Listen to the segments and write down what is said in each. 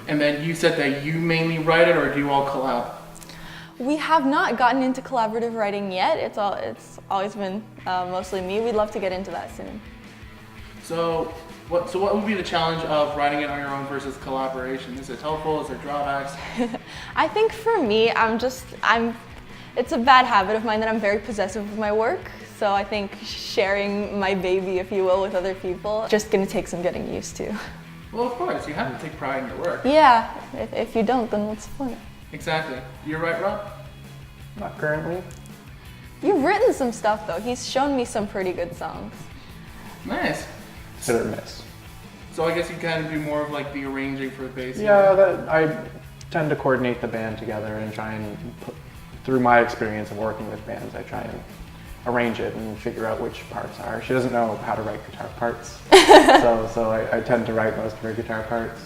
And then you said that you mainly write it, or do you all collab? We have not gotten into collaborative writing yet. It's always been mostly me. We'd love to get into that soon. So what would be the challenge of writing it on your own versus collaboration? Is it helpful? Is there drawbacks? I think for me, it's a bad habit of mine that I'm very possessive of my work. So I think sharing my baby, if you will, with other people, just gonna take some getting used to. Well, of course, you have to take pride in your work. Yeah, if you don't, then what's the point? Exactly. You're right, Rob? Not currently. You've written some stuff though. He's shown me some pretty good songs. Nice. Hit or miss. So I guess you kind of do more of like the arranging for the bass. Yeah, I tend to coordinate the band together and try and through my experience of working with bands, I try and arrange it and figure out which parts are. She doesn't know how to write guitar parts, so I tend to write most of her guitar parts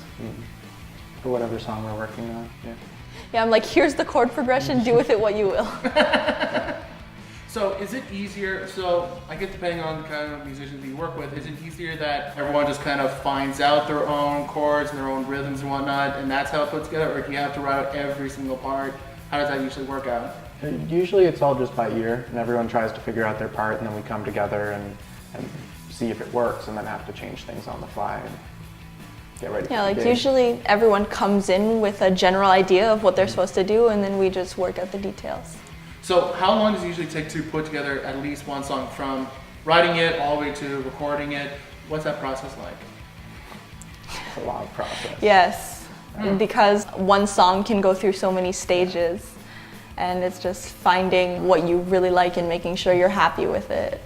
for whatever song we're working on. Yeah, I'm like, here's the chord progression, do with it what you will. So is it easier, so I guess depending on the kind of musicians that you work with, is it easier that everyone just kind of finds out their own chords and their own rhythms and whatnot, and that's how it puts together, or do you have to write out every single part? How does that usually work out? Usually it's all just by ear, and everyone tries to figure out their part, and then we come together and see if it works, and then have to change things on the fly and get ready for Yeah, the like gig. usually everyone comes in with a general idea of what they're supposed to do, and then we just work out the details. So how long does it usually take to put together at least one song, from writing it all the way to recording it? What's that process like? It's a long process. Yes, because one song can go through so many stages, and it's just finding what you really like and making sure you're happy with it.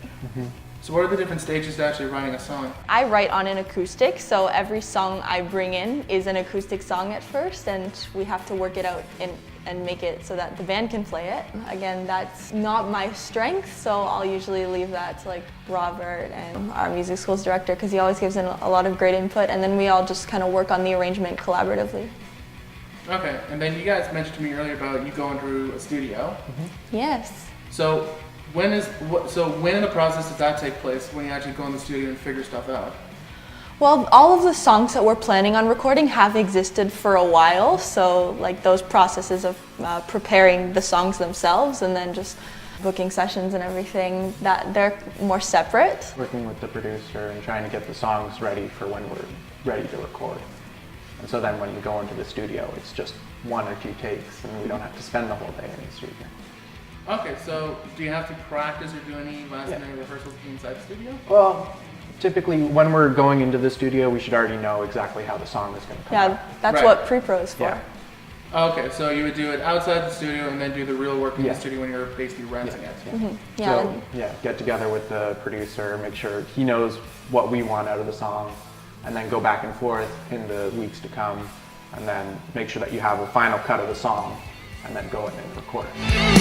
So what are the different stages to actually writing a song? I write on an acoustic, so every song I bring in is an acoustic song at first, and we have to work it out and make it so that the band can play it. Again, that's not my strength, so I'll usually leave that to like Robert and our music school's director, because he always gives in a lot of great input, and then we all just kind of work on the arrangement collaboratively. Okay, and then you guys mentioned to me earlier about you going through a studio. Yes. So when in the process does that take place, when you actually go in the studio and figure stuff out? Well, all of the songs that we're planning on recording have existed for a while, so like those processes of preparing the songs themselves and then just booking sessions and everything, that they're more separate. Working with the producer and trying to get the songs ready for when we're ready to record. And so then when you go into the studio, it's just one or two takes, and we don't have to spend the whole day in the studio. Okay, so do you have to practice or do any last minute rehearsals inside the studio? Well, typically when we're going into the studio, we should already know exactly how the song is going to come out. Yeah, that's Right. what pre-pro is for. Yeah. Okay, so you would do it outside the studio and then do the real work in the studio when you're basically renting it. Yeah. So, get together with the producer, make sure he knows what we want out of the song, and then go back and forth in the weeks to come, and then make sure that you have a final cut of the song, and then go in and record it.